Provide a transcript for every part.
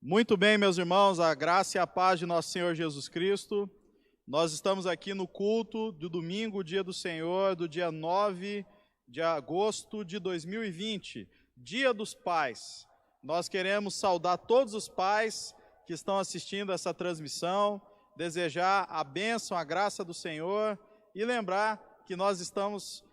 Muito bem, meus irmãos, a graça e a paz de nosso Senhor Jesus Cristo. Nós estamos aqui no culto do domingo, dia do Senhor, do dia 9 de agosto de 2020, Dia dos Pais. Nós queremos saudar todos os pais que estão assistindo essa transmissão, desejar a bênção, a graça do Senhor e lembrar que nós estamos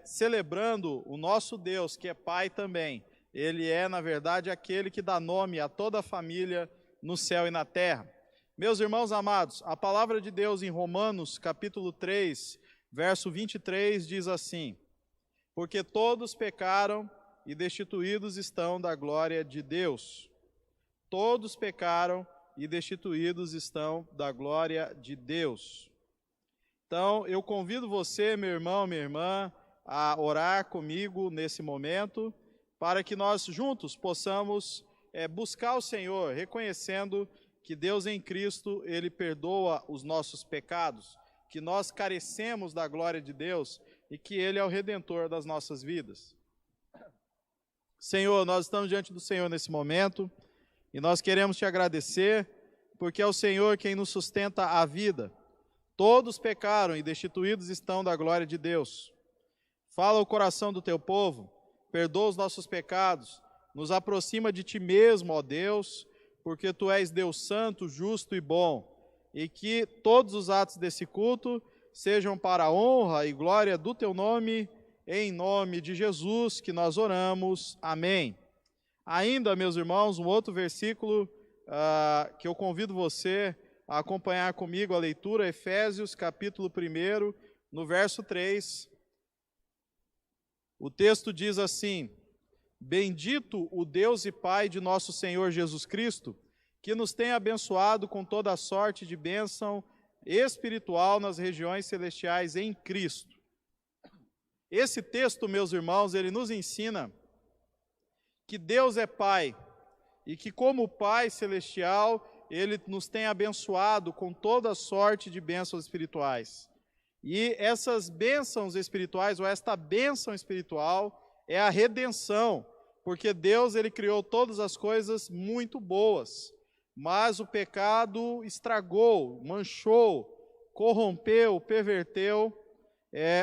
celebrando o nosso Deus, que é Pai também. Ele é, na verdade, aquele que dá nome a toda a família no céu e na terra. Meus irmãos amados, a palavra de Deus em Romanos, capítulo 3, verso 23, diz assim: porque todos pecaram e destituídos estão da glória de Deus. Todos pecaram e destituídos estão da glória de Deus. Então, eu convido você, meu irmão, minha irmã, a orar comigo nesse momento, para que nós juntos possamos buscar o Senhor, reconhecendo que Deus em Cristo, Ele perdoa os nossos pecados, que nós carecemos da glória de Deus e que Ele é o Redentor das nossas vidas. Senhor, nós estamos diante do Senhor nesse momento e nós queremos Te agradecer, porque é o Senhor quem nos sustenta a vida. Todos pecaram e destituídos estão da glória de Deus. Fala o coração do Teu povo, perdoa os nossos pecados, nos aproxima de Ti mesmo, ó Deus, porque Tu és Deus santo, justo e bom, e que todos os atos desse culto sejam para a honra e glória do Teu nome, em nome de Jesus que nós oramos. Amém. Ainda, meus irmãos, um outro versículo que eu convido você a acompanhar comigo a leitura, Efésios, capítulo 1, no verso 3. O texto diz assim: bendito o Deus e Pai de nosso Senhor Jesus Cristo, que nos tem abençoado com toda a sorte de bênção espiritual nas regiões celestiais em Cristo. Esse texto, meus irmãos, ele nos ensina que Deus é Pai e que, como Pai celestial, Ele nos tem abençoado com toda a sorte de bênçãos espirituais. E essas bênçãos espirituais, ou esta bênção espiritual, é a redenção, porque Deus ele criou todas as coisas muito boas, mas o pecado estragou, manchou, corrompeu, perverteu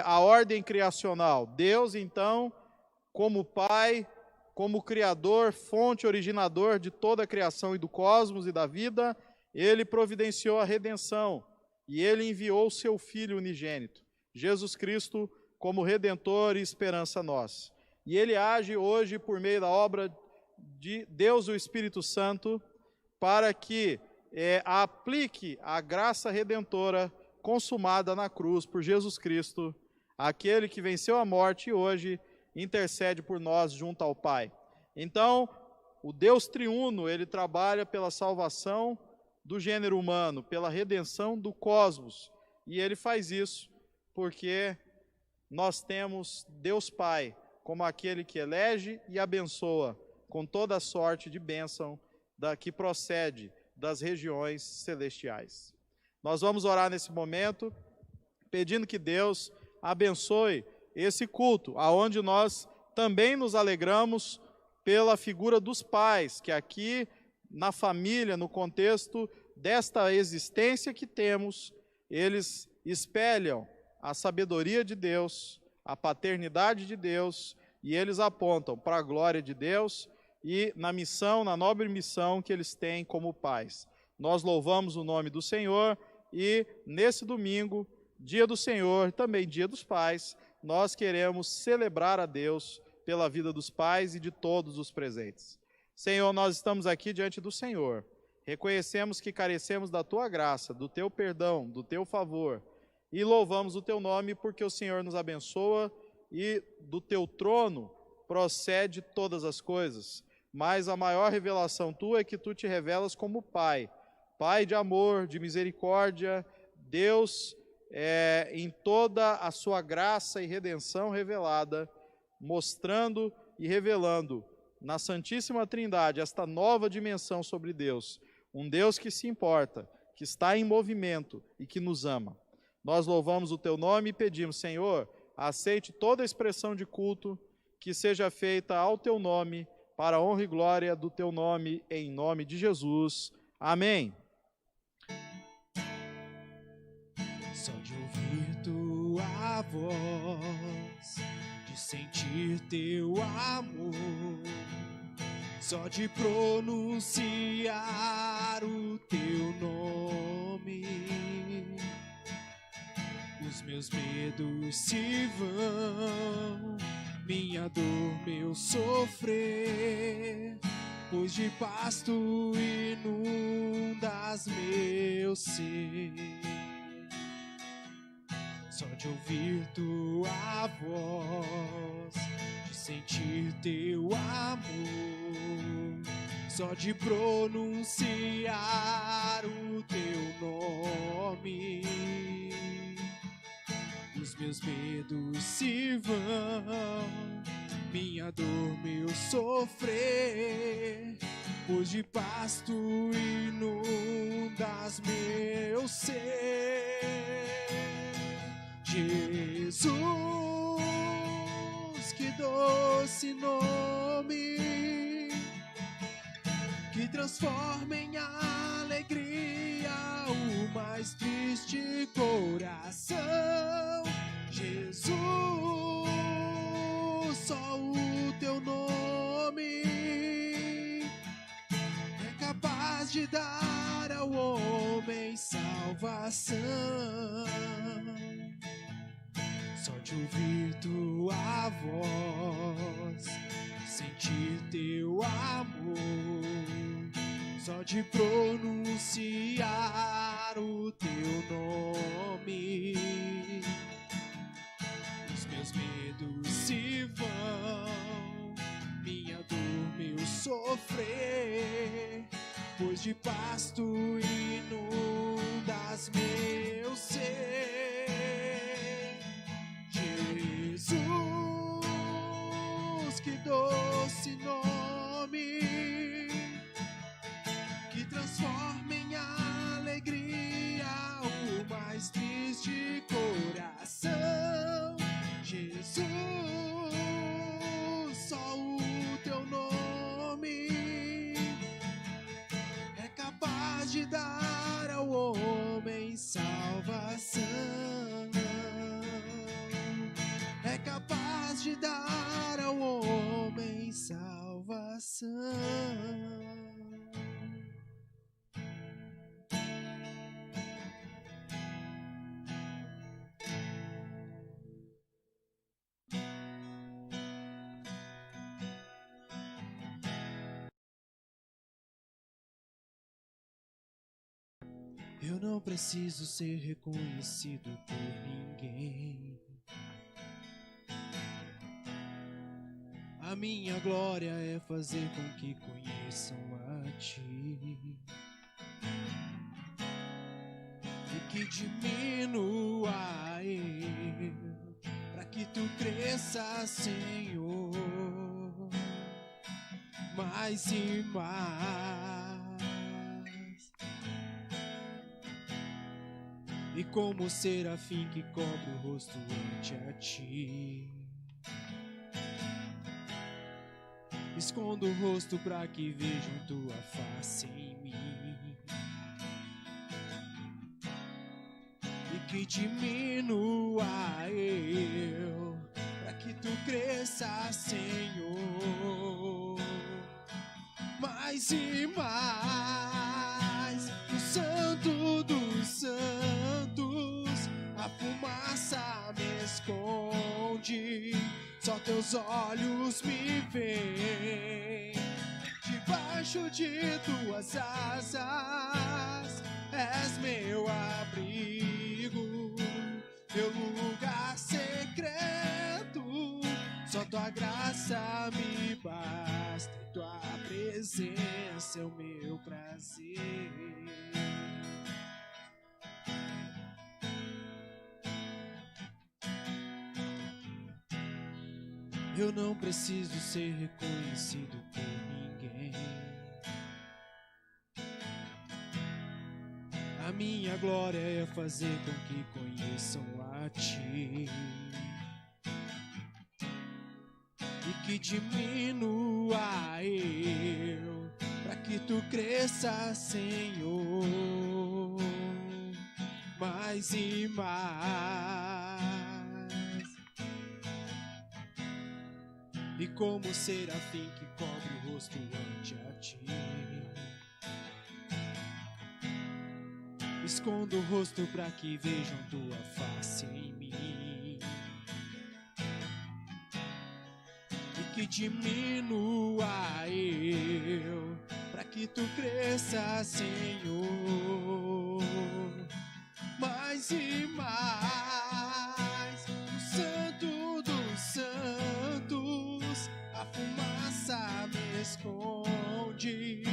a ordem criacional. Deus, então, como Pai, como Criador, fonte originador de toda a criação e do cosmos e da vida, Ele providenciou a redenção e Ele enviou o Seu Filho unigênito, Jesus Cristo, como Redentor e esperança nossa. E Ele age hoje por meio da obra de Deus, o Espírito Santo, para que aplique a graça redentora consumada na cruz por Jesus Cristo, aquele que venceu a morte e hoje intercede por nós junto ao Pai. Então, o Deus triuno, Ele trabalha pela salvação do gênero humano, pela redenção do cosmos, e Ele faz isso porque nós temos Deus Pai como aquele que elege e abençoa com toda a sorte de bênção que procede das regiões celestiais. Nós vamos orar nesse momento, pedindo que Deus abençoe esse culto, aonde nós também nos alegramos pela figura dos pais, que aqui na família, no contexto desta existência que temos, eles espelham a sabedoria de Deus, a paternidade de Deus, e eles apontam para a glória de Deus e na missão, na nobre missão que eles têm como pais. Nós louvamos o nome do Senhor e nesse domingo, dia do Senhor, também dia dos pais, nós queremos celebrar a Deus pela vida dos pais e de todos os presentes. Senhor, nós estamos aqui diante do Senhor, reconhecemos que carecemos da Tua graça, do Teu perdão, do Teu favor, e louvamos o Teu nome porque o Senhor nos abençoa e do Teu trono procede todas as coisas, mas a maior revelação Tua é que Tu te revelas como Pai, Pai de amor, de misericórdia, Deus em toda a Sua graça e redenção revelada, mostrando e revelando na Santíssima Trindade esta nova dimensão sobre Deus, um Deus que se importa, que está em movimento e que nos ama. Nós louvamos o Teu nome e pedimos, Senhor, aceite toda a expressão de culto que seja feita ao Teu nome, para a honra e glória do teu nome, em nome de Jesus. Amém. Só de ouvir tua voz, de sentir teu amor, só de pronunciar o teu nome, os meus medos se vão, minha dor, meu sofrer, pois de paz tu inundas meu ser. Só de ouvir tua voz, de sentir teu amor, só de pronunciar o teu nome, os meus medos se vão, minha dor, meu sofrer, pois de paz tu inundas meu ser. Jesus, que doce nome, que transforma em alegria o mais triste coração. Jesus, só o teu nome é capaz de dar ao homem salvação. Só de ouvir tua voz, sentir teu amor, só de pronunciar o teu nome, os meus medos se vão, minha dor, meu sofrer, pois de paz tu inundas meu ser. Jesus, que doce nome, que transforma em alegria o mais triste coração. Jesus, só o teu nome é capaz de dar ao homem salvação. É capaz de dar ao homem salvação. Eu não preciso ser reconhecido por ninguém. A minha glória é fazer com que conheçam a Ti e que diminua eu, para que Tu cresça, Senhor, mais e mais. E como serafim que cobre o rosto ante a Ti, escondo o rosto pra que vejam tua face em mim e que diminua eu, pra que tu cresça, Senhor, mais e mais. No Santo dos Santos a fumaça me esconde, só teus olhos me veem. Debaixo de tuas asas és meu abrigo, meu lugar secreto. Só tua graça me basta, e tua presença é o meu prazer. Eu não preciso ser reconhecido por ninguém. A minha glória é fazer com que conheçam a Ti e que diminua cresça, Senhor, mais e mais. E como serafim que cobre o rosto ante a ti, escondo o rosto para que vejam tua face em mim, e que diminua eu, para que tu cresça, Senhor, mais e mais. O Santo dos Santos, a fumaça me esconde,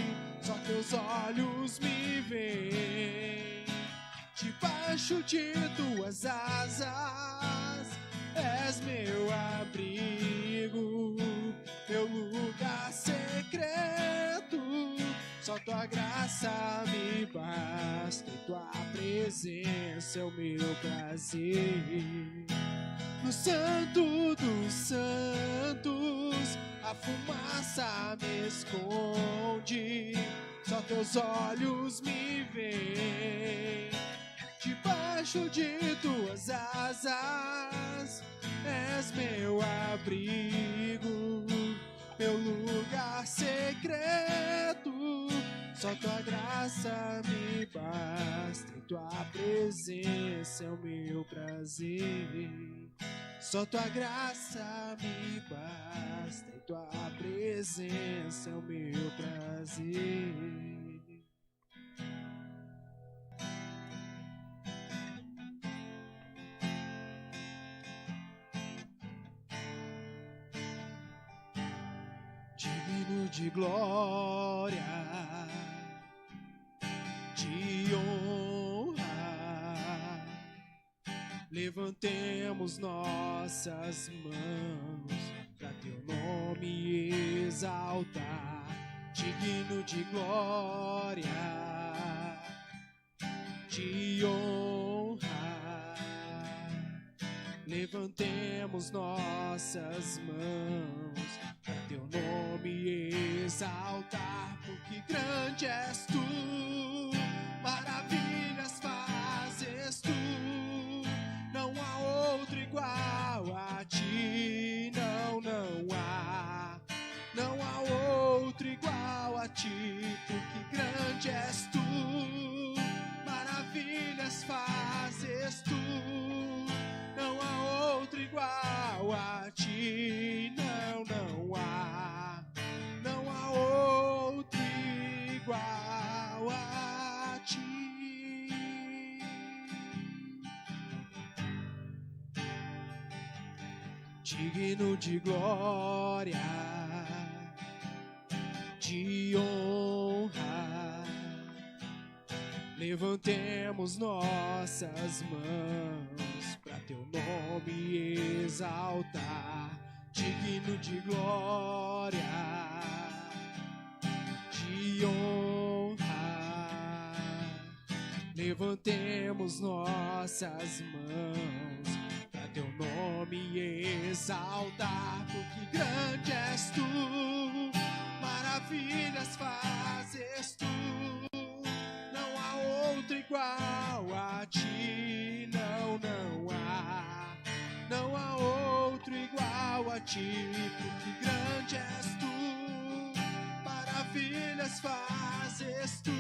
só teus olhos me veem. Debaixo de tuas asas és meu abrigo, meu lugar secreto. Só tua graça me basta e tua presença é o meu prazer. No Santo dos Santos, a fumaça me esconde, só teus olhos me veem. Debaixo de tuas asas és meu abrigo, meu lugar secreto. Só tua graça me basta e tua presença é o meu prazer. Só tua graça me basta e tua presença é o meu prazer. Digno de glória, de honra, levantemos nossas mãos para teu nome exaltar. Digno de glória, de honra, levantemos nossas mãos para teu nome exaltar, porque grande és tu, maravilhas fazes tu, não há outro igual a ti, não há outro igual a ti, porque grande és tu, maravilhas fazes tu, não há outro igual a ti, não há outro igual a ti. Digno de glória, de honra, levantemos nossas mãos para teu nome exaltar. Digno de glória, de honra, levantemos nossas mãos para teu nome exaltar, porque grande és tu, maravilhas fazes tu, não há outro igual a ti, não há outro igual a ti, porque grande és tu, maravilhas fazes tu,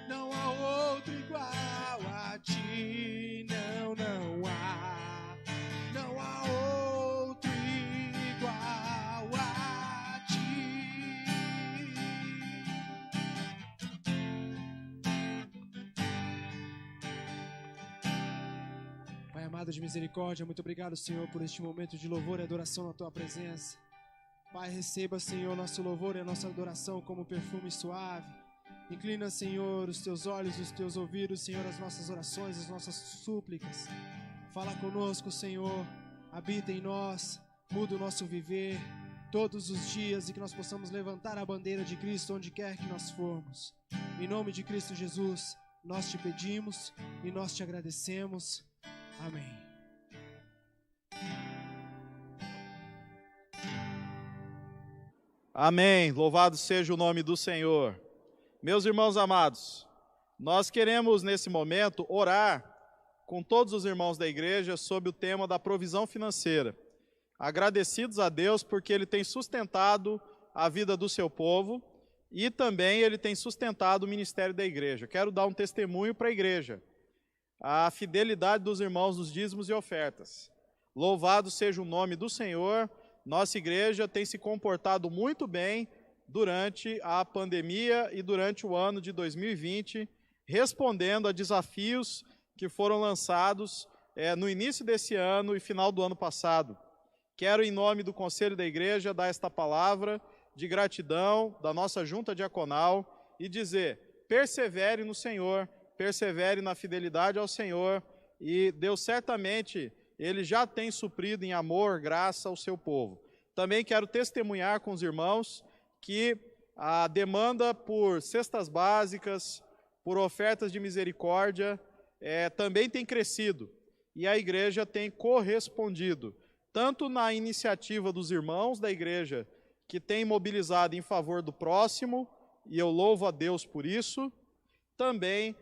não há outro igual a ti, não há outro igual a ti. Pai amado de misericórdia, muito obrigado, Senhor, por este momento de louvor e adoração na tua presença. Pai, receba, Senhor, nosso louvor e a nossa adoração como perfume suave. Inclina, Senhor, os teus olhos e os teus ouvidos, Senhor, as nossas orações, as nossas súplicas. Fala conosco, Senhor, habita em nós, muda o nosso viver todos os dias e que nós possamos levantar a bandeira de Cristo onde quer que nós formos. Em nome de Cristo Jesus, nós te pedimos e nós te agradecemos. Amém. Amém. Louvado seja o nome do Senhor. Meus irmãos amados, nós queremos nesse momento orar com todos os irmãos da igreja sobre o tema da provisão financeira. Agradecidos a Deus porque Ele tem sustentado a vida do seu povo e também Ele tem sustentado o ministério da igreja. Quero dar um testemunho para a igreja. A fidelidade dos irmãos nos dízimos e ofertas. Louvado seja o nome do Senhor. Nossa igreja tem se comportado muito bem durante a pandemia e durante o ano de 2020, respondendo a desafios que foram lançados no início desse ano e final do ano passado. Quero, em nome do Conselho da Igreja, dar esta palavra de gratidão da nossa junta diaconal e dizer: persevere no Senhor, persevere na fidelidade ao Senhor, e Deus certamente, Ele já tem suprido em amor, graça ao seu povo. Também quero testemunhar com os irmãos que a demanda por cestas básicas, por ofertas de misericórdia, também tem crescido, e a igreja tem correspondido, tanto na iniciativa dos irmãos da igreja, que tem mobilizado em favor do próximo, e eu louvo a Deus por isso, também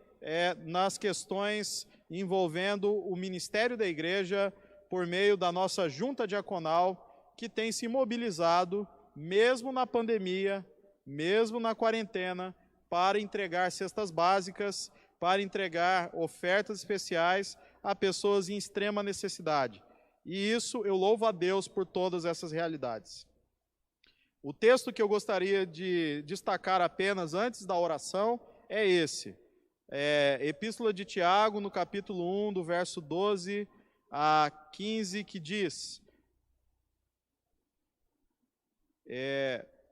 nas questões envolvendo o ministério da igreja, por meio da nossa junta diaconal, que tem se mobilizado, mesmo na pandemia, mesmo na quarentena, para entregar cestas básicas, para entregar ofertas especiais a pessoas em extrema necessidade. E isso eu louvo a Deus por todas essas realidades. O texto que eu gostaria de destacar apenas antes da oração é esse. Epístola de Tiago, no capítulo 1, do verso 12 a 15, que diz...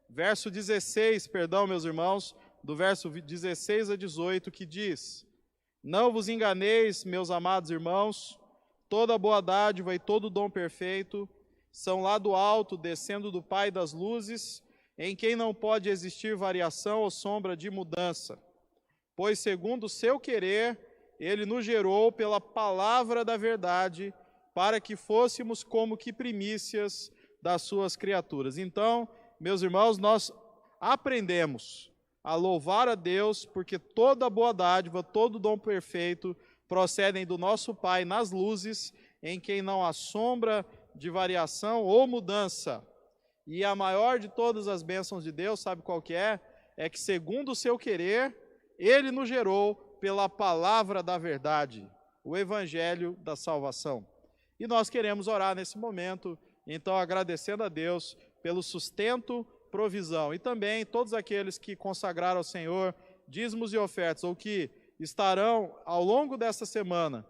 verso 16, perdão, meus irmãos, do verso 16 a 18, que diz: não vos enganeis, meus amados irmãos, toda boa dádiva e todo dom perfeito são lá do alto, descendo do Pai das luzes, em quem não pode existir variação ou sombra de mudança. Pois, segundo o seu querer, Ele nos gerou pela palavra da verdade, para que fôssemos como que primícias das suas criaturas. Então, meus irmãos, nós aprendemos a louvar a Deus, porque toda boa dádiva, todo dom perfeito procedem do nosso Pai nas luzes, em quem não há sombra de variação ou mudança. E a maior de todas as bênçãos de Deus, sabe qual que é? É que, segundo o seu querer, Ele nos gerou pela palavra da verdade, o evangelho da salvação. E nós queremos orar nesse momento, então, agradecendo a Deus pelo sustento, provisão, e também todos aqueles que consagraram ao Senhor dízimos e ofertas, ou que estarão ao longo desta semana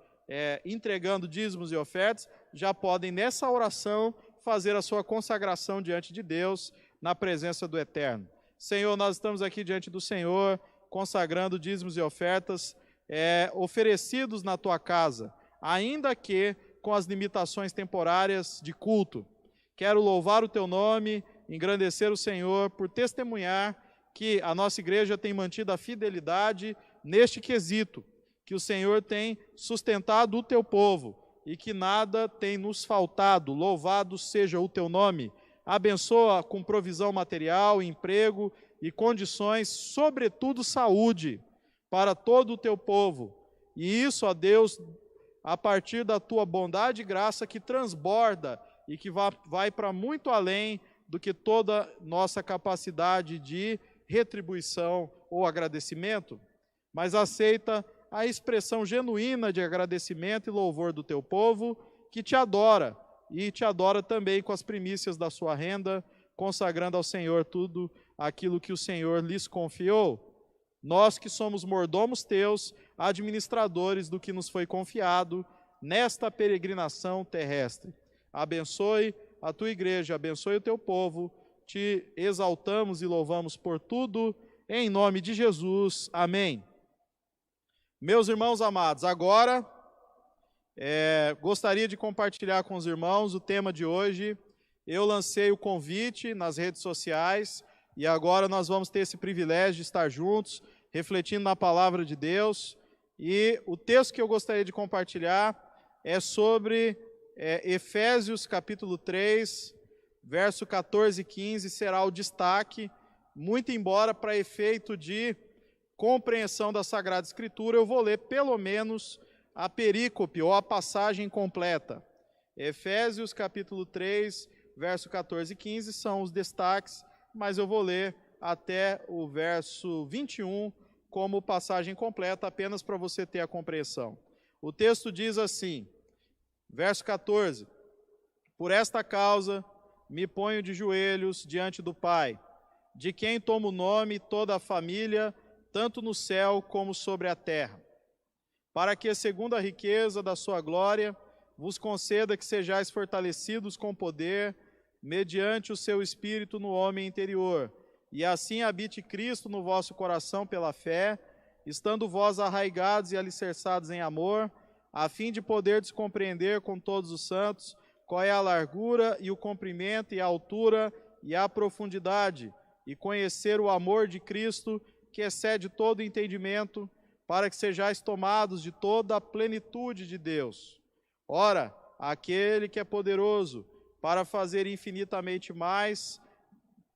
entregando dízimos e ofertas, já podem nessa oração fazer a sua consagração diante de Deus, na presença do Eterno. Senhor, nós estamos aqui diante do Senhor, consagrando dízimos e ofertas oferecidos na Tua casa, ainda que com as limitações temporárias de culto. Quero louvar o Teu nome, engrandecer o Senhor por testemunhar que a nossa igreja tem mantido a fidelidade neste quesito, que o Senhor tem sustentado o Teu povo e que nada tem nos faltado. Louvado seja o Teu nome. Abençoa com provisão material, emprego e condições, sobretudo saúde, para todo o Teu povo. E isso, ó Deus, a partir da Tua bondade e graça que transborda e que vai para muito além do que toda nossa capacidade de retribuição ou agradecimento, mas aceita a expressão genuína de agradecimento e louvor do Teu povo, que Te adora, e Te adora também com as primícias da sua renda, consagrando ao Senhor tudo aquilo que o Senhor lhes confiou. Nós que somos mordomos Teus, administradores do que nos foi confiado nesta peregrinação terrestre. Abençoe a Tua igreja, abençoe o Teu povo, Te exaltamos e louvamos por tudo, em nome de Jesus. Amém. Meus irmãos amados, agora gostaria de compartilhar com os irmãos o tema de hoje. Eu lancei o convite nas redes sociais e agora nós vamos ter esse privilégio de estar juntos, refletindo na palavra de Deus. E o texto que eu gostaria de compartilhar é sobre Efésios capítulo 3, verso 14 e 15, será o destaque, muito embora para efeito de compreensão da Sagrada Escritura, eu vou ler pelo menos a perícope ou a passagem completa. Efésios capítulo 3, verso 14 e 15 são os destaques, mas eu vou ler até o verso 21 como passagem completa, apenas para você ter a compreensão. O texto diz assim, verso 14: Por esta causa me ponho de joelhos diante do Pai, de quem toma o nome toda a família, tanto no céu como sobre a terra, para que, segundo a riqueza da sua glória, vos conceda que sejais fortalecidos com poder, mediante o seu Espírito no homem interior, e assim habite Cristo no vosso coração pela fé, estando vós arraigados e alicerçados em amor, a fim de poderdes compreender com todos os santos qual é a largura e o comprimento e a altura e a profundidade, e conhecer o amor de Cristo, que excede todo entendimento, para que sejais tomados de toda a plenitude de Deus. Ora, aquele que é poderoso para fazer infinitamente mais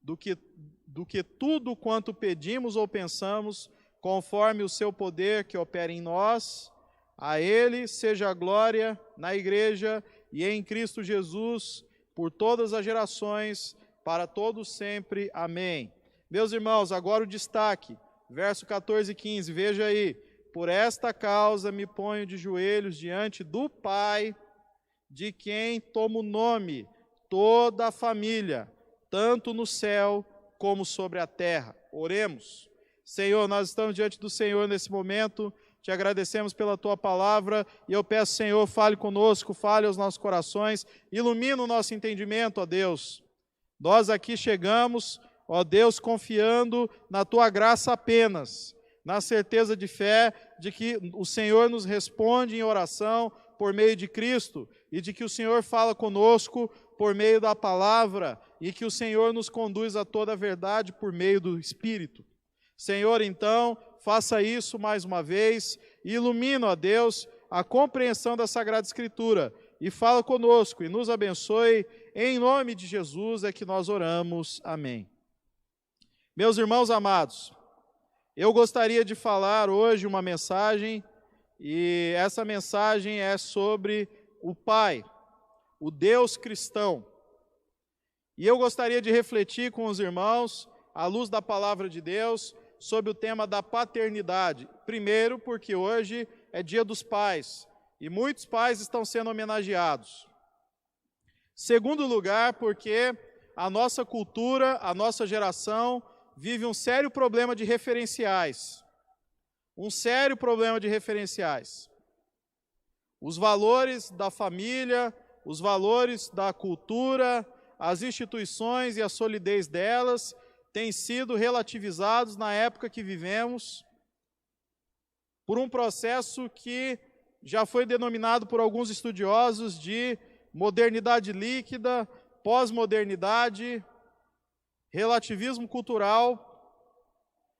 do que tudo quanto pedimos ou pensamos, conforme o seu poder que opera em nós, a ele seja a glória na igreja e em Cristo Jesus, por todas as gerações, para todos sempre. Amém. Meus irmãos, agora o destaque, verso 14 e 15, veja aí. Por esta causa me ponho de joelhos diante do Pai, de quem tomo o nome toda a família, tanto no céu como sobre a terra. Oremos. Senhor, nós estamos diante do Senhor nesse momento, te agradecemos pela tua palavra e eu peço, Senhor, fale conosco, fale aos nossos corações, ilumina o nosso entendimento, ó Deus. Nós aqui chegamos, ó Deus, confiando na tua graça apenas, na certeza de fé de que o Senhor nos responde em oração por meio de Cristo e de que o Senhor fala conosco por meio da palavra e que o Senhor nos conduz a toda a verdade por meio do Espírito. Senhor, então, faça isso mais uma vez e ilumina, ó Deus, a compreensão da Sagrada Escritura e fala conosco e nos abençoe. Em nome de Jesus é que nós oramos. Amém. Meus irmãos amados, eu gostaria de falar hoje uma mensagem, e essa mensagem é sobre o Pai, o Deus cristão. E eu gostaria de refletir com os irmãos, à luz da palavra de Deus, sobre o tema da paternidade. Primeiro, porque hoje é Dia dos Pais, e muitos pais estão sendo homenageados. Segundo lugar, porque a nossa cultura, a nossa geração, vive um sério problema de referenciais. Um sério problema de referenciais. Os valores da família, os valores da cultura, as instituições e a solidez delas têm sido relativizados na época que vivemos por um processo que já foi denominado por alguns estudiosos de modernidade líquida, pós-modernidade, relativismo cultural,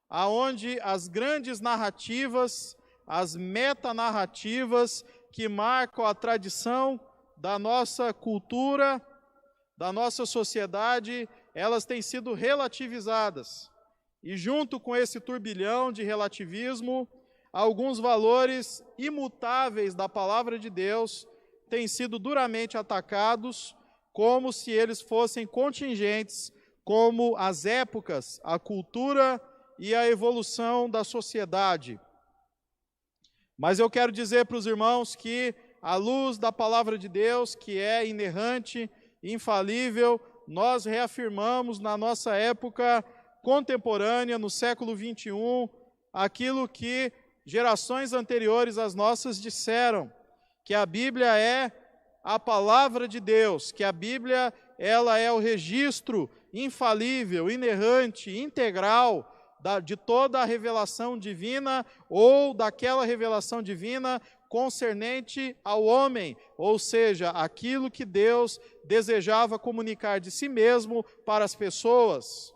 aonde as grandes narrativas, as metanarrativas que marcam a tradição da nossa cultura, da nossa sociedade, elas têm sido relativizadas. E junto com esse turbilhão de relativismo, alguns valores imutáveis da palavra de Deus têm sido duramente atacados, como se eles fossem contingentes, como as épocas, a cultura e a evolução da sociedade. Mas eu quero dizer para os irmãos que, à luz da palavra de Deus, que é inerrante, infalível, nós reafirmamos na nossa época contemporânea, no século XXI, aquilo que gerações anteriores às nossas disseram, que a Bíblia é a palavra de Deus, que a Bíblia ela é o registro infalível, inerrante, integral de toda a revelação divina ou daquela revelação divina concernente ao homem, ou seja, aquilo que Deus desejava comunicar de si mesmo para as pessoas.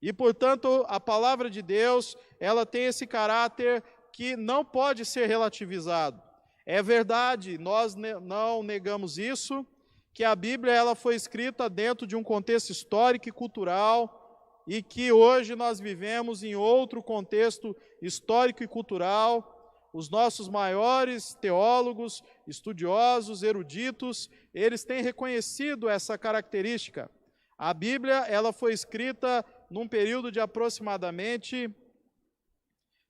E, portanto, a palavra de Deus, ela tem esse caráter que não pode ser relativizado. É verdade, nós não negamos isso, que a Bíblia ela foi escrita dentro de um contexto histórico e cultural, e que hoje nós vivemos em outro contexto histórico e cultural. Os nossos maiores teólogos, estudiosos, eruditos, eles têm reconhecido essa característica. A Bíblia, ela foi escrita num período de aproximadamente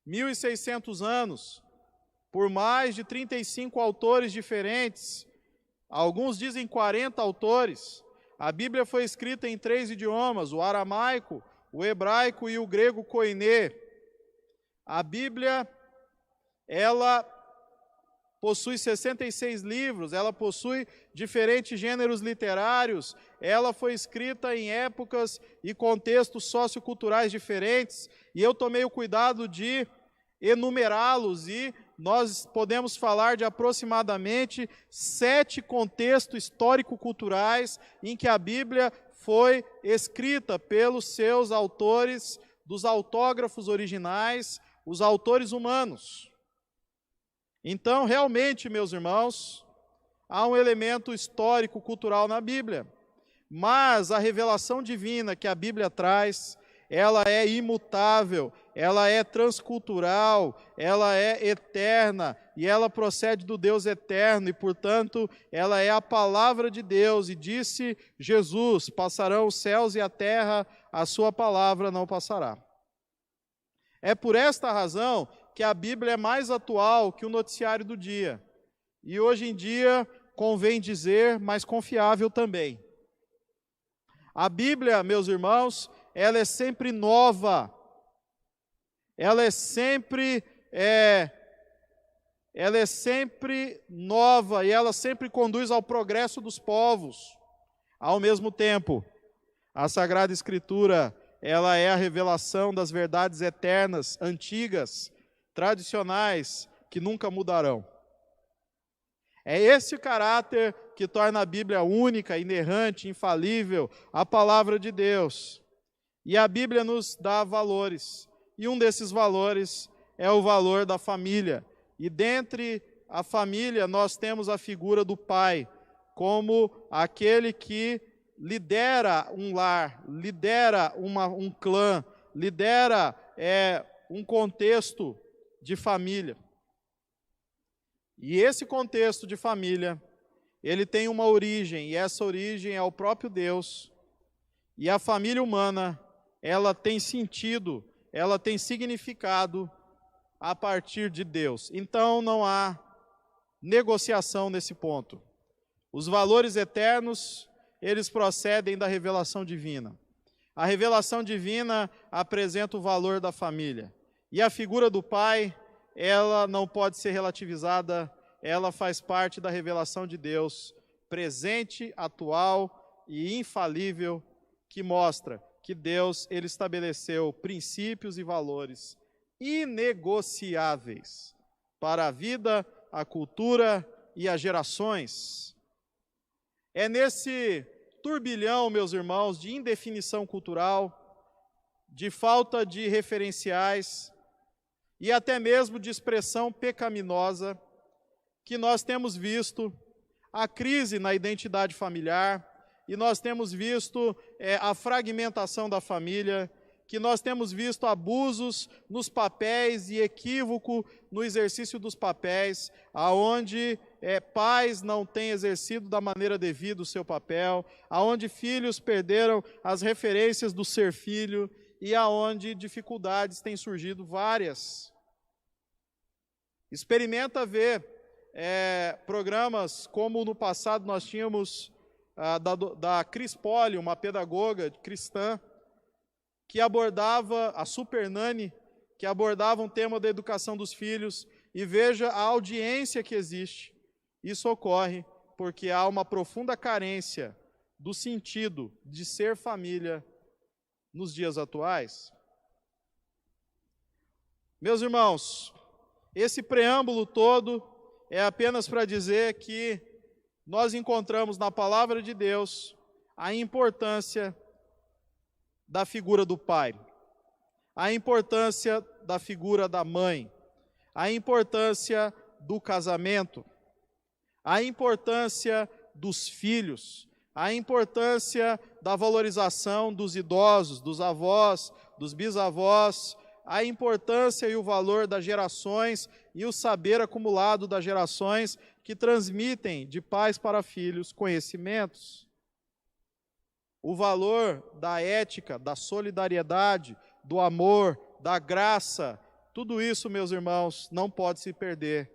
1.600 anos, por mais de 35 autores diferentes. Alguns dizem 40 autores. A Bíblia foi escrita em 3 idiomas, o aramaico, o hebraico e o grego koiné. A Bíblia, ela possui 66 livros, ela possui diferentes gêneros literários, ela foi escrita em épocas e contextos socioculturais diferentes, e eu tomei o cuidado de enumerá-los, e nós podemos falar de aproximadamente 7 contextos histórico-culturais em que a Bíblia foi escrita pelos seus autores, dos autógrafos originais, os autores humanos. Então, realmente, meus irmãos, há um elemento histórico-cultural na Bíblia, mas a revelação divina que a Bíblia traz, ela é imutável, ela é transcultural, ela é eterna, e ela procede do Deus eterno, e, portanto, ela é a palavra de Deus. E disse Jesus: passarão os céus e a terra, a sua palavra não passará. É por esta razão que a Bíblia é mais atual que o noticiário do dia. E hoje em dia, convém dizer, mais confiável também. A Bíblia, meus irmãos, ela é sempre nova. Ela é sempre nova, e ela sempre conduz ao progresso dos povos. Ao mesmo tempo, a Sagrada Escritura, ela é a revelação das verdades eternas, antigas, tradicionais, que nunca mudarão. É esse caráter que torna a Bíblia única, inerrante, infalível, a palavra de Deus. E a Bíblia nos dá valores, e um desses valores é o valor da família. E dentre a família nós temos a figura do pai, como aquele que lidera um lar, lidera um clã, lidera um contexto de família. E esse contexto de família, ele tem uma origem, e essa origem é o próprio Deus. E a família humana, ela tem sentido, ela tem significado a partir de Deus. Então não há negociação nesse ponto. Os valores eternos, eles procedem da revelação divina. A revelação divina apresenta o valor da família. E a figura do pai, ela não pode ser relativizada, ela faz parte da revelação de Deus, presente, atual e infalível, que mostra que Deus, ele estabeleceu princípios e valores inegociáveis para a vida, a cultura e as gerações. É nesse turbilhão, meus irmãos, de indefinição cultural, de falta de referenciais e até mesmo de expressão pecaminosa, que nós temos visto a crise na identidade familiar, e nós temos visto a fragmentação da família, que nós temos visto abusos nos papéis e equívoco no exercício dos papéis, aonde pais não têm exercido da maneira devida o seu papel, aonde filhos perderam as referências do ser filho, e aonde dificuldades têm surgido várias. Experimenta ver programas como no passado nós tínhamos da Cris Poli, uma pedagoga cristã, que abordava, a Super Nani, que abordava um tema da educação dos filhos, e veja a audiência que existe. Isso ocorre porque há uma profunda carência do sentido de ser família nos dias atuais. Meus irmãos, esse preâmbulo todo é apenas para dizer que nós encontramos na palavra de Deus a importância da figura do pai, a importância da figura da mãe, a importância do casamento, a importância dos filhos, a importância da valorização dos idosos, dos avós, dos bisavós, a importância e o valor das gerações e o saber acumulado das gerações que transmitem de pais para filhos conhecimentos. O valor da ética, da solidariedade, do amor, da graça, tudo isso, meus irmãos, não pode se perder.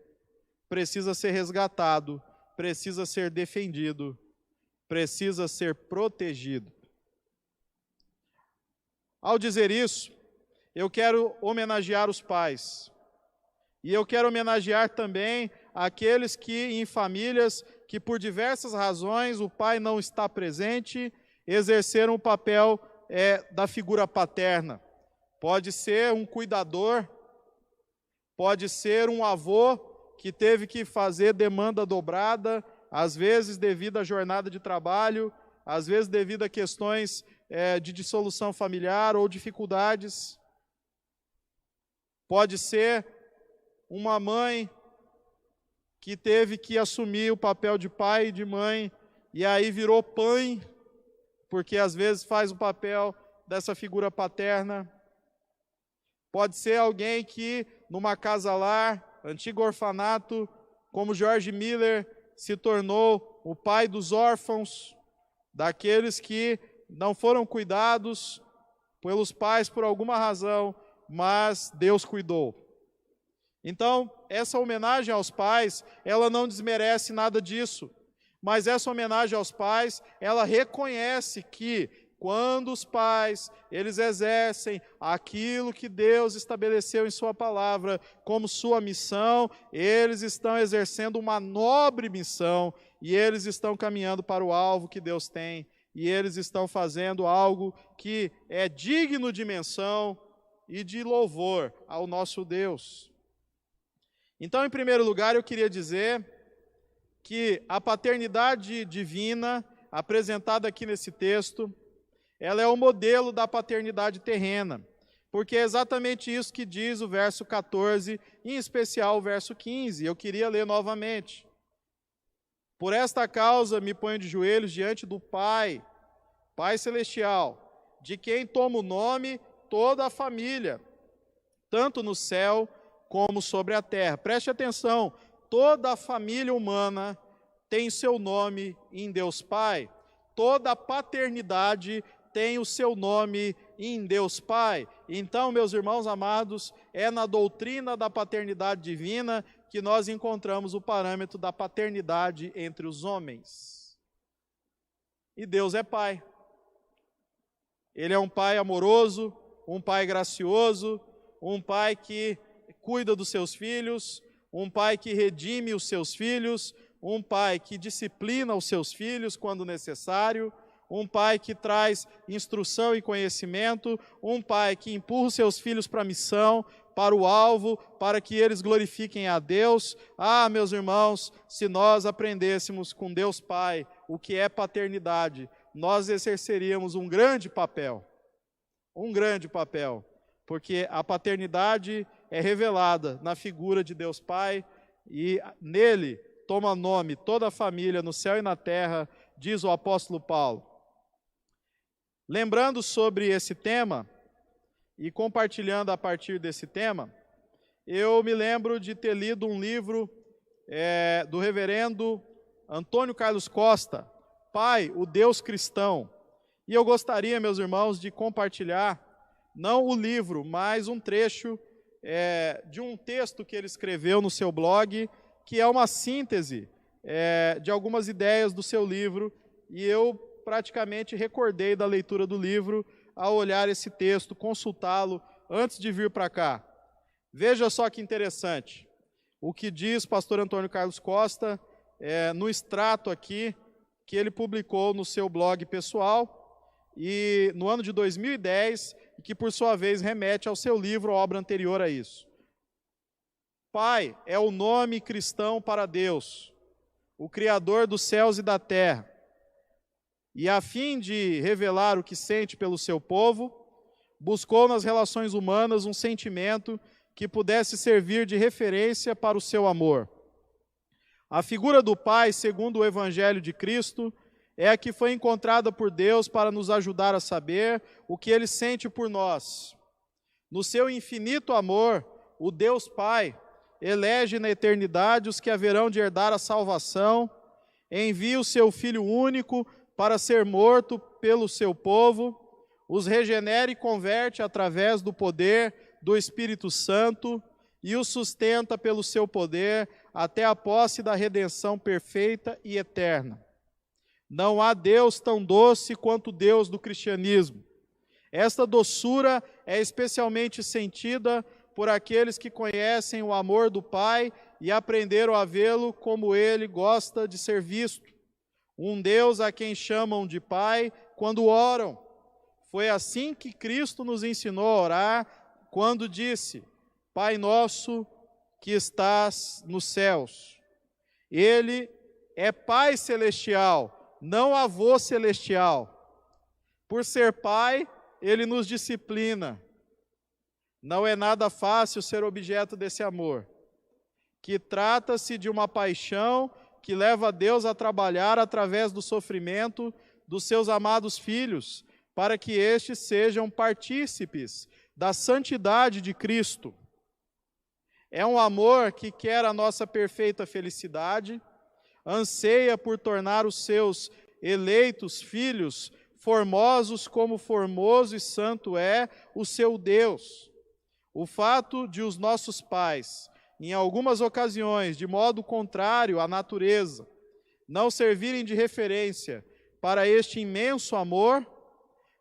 Precisa ser resgatado, precisa ser defendido, precisa ser protegido. Ao dizer isso, eu quero homenagear os pais. E eu quero homenagear também aqueles que, em famílias que por diversas razões o pai não está presente, exerceram o papel da figura paterna. Pode ser um cuidador, pode ser um avô que teve que fazer demanda dobrada, às vezes devido à jornada de trabalho, às vezes devido a questões de dissolução familiar ou dificuldades. Pode ser uma mãe que teve que assumir o papel de pai e de mãe, e aí virou pai, porque às vezes faz o papel dessa figura paterna. Pode ser alguém que, numa casa-lar, antigo orfanato, como George Miller, se tornou o pai dos órfãos, daqueles que não foram cuidados pelos pais por alguma razão, mas Deus cuidou. Então, essa homenagem aos pais, ela não desmerece nada disso, mas essa homenagem aos pais, ela reconhece que quando os pais, eles exercem aquilo que Deus estabeleceu em sua palavra como sua missão, eles estão exercendo uma nobre missão e eles estão caminhando para o alvo que Deus tem e eles estão fazendo algo que é digno de menção e de louvor ao nosso Deus. Então, em primeiro lugar, eu queria dizer que a paternidade divina, apresentada aqui nesse texto, ela é o modelo da paternidade terrena, porque é exatamente isso que diz o verso 14, em especial o verso 15. Eu queria ler novamente. Por esta causa me ponho de joelhos diante do Pai, Pai Celestial, de quem toma o nome toda a família, tanto no céu como sobre a terra. Preste atenção, toda a família humana tem seu nome em Deus Pai. Toda a paternidade tem o seu nome em Deus Pai. Então, meus irmãos amados, é na doutrina da paternidade divina que nós encontramos o parâmetro da paternidade entre os homens. E Deus é Pai. Ele é um Pai amoroso, um Pai gracioso, um Pai que cuida dos seus filhos, um Pai que redime os seus filhos, um Pai que disciplina os seus filhos quando necessário, um Pai que traz instrução e conhecimento, um Pai que empurra os seus filhos para a missão, para o alvo, para que eles glorifiquem a Deus. Ah, meus irmãos, se nós aprendêssemos com Deus Pai o que é paternidade, nós exerceríamos um grande papel, porque a paternidade é revelada na figura de Deus Pai e nele toma nome toda a família no céu e na terra, diz o apóstolo Paulo. Lembrando sobre esse tema e compartilhando a partir desse tema, eu me lembro de ter lido um livro do reverendo Antônio Carlos Costa, Pai, o Deus Cristão. E eu gostaria, meus irmãos, de compartilhar, não o livro, mas um trecho de um texto que ele escreveu no seu blog, que é uma síntese de algumas ideias do seu livro, e eu praticamente recordei da leitura do livro ao olhar esse texto, consultá-lo antes de vir para cá. Veja só que interessante, o que diz pastor Antônio Carlos Costa no extrato aqui, que ele publicou no seu blog pessoal, e no ano de 2010, que por sua vez remete ao seu livro, obra anterior a isso. Pai é o nome cristão para Deus, o Criador dos céus e da terra. E a fim de revelar o que sente pelo seu povo, buscou nas relações humanas um sentimento que pudesse servir de referência para o seu amor. A figura do Pai, segundo o Evangelho de Cristo, é a que foi encontrada por Deus para nos ajudar a saber o que Ele sente por nós. No seu infinito amor, o Deus Pai elege na eternidade os que haverão de herdar a salvação, envia o seu Filho único para ser morto pelo seu povo, os regenera e converte através do poder do Espírito Santo e os sustenta pelo seu poder até a posse da redenção perfeita e eterna. Não há Deus tão doce quanto o Deus do cristianismo. Esta doçura é especialmente sentida por aqueles que conhecem o amor do Pai e aprenderam a vê-lo como Ele gosta de ser visto. Um Deus a quem chamam de Pai quando oram. Foi assim que Cristo nos ensinou a orar quando disse: Pai nosso que estás nos céus. Ele é Pai celestial, não avô celestial. Por ser Pai, Ele nos disciplina. Não é nada fácil ser objeto desse amor, que trata-se de uma paixão que leva Deus a trabalhar através do sofrimento dos seus amados filhos, para que estes sejam partícipes da santidade de Cristo. É um amor que quer a nossa perfeita felicidade, anseia por tornar os seus eleitos filhos formosos como formoso e santo é o seu Deus. O fato de os nossos pais, em algumas ocasiões, de modo contrário à natureza, não servirem de referência para este imenso amor,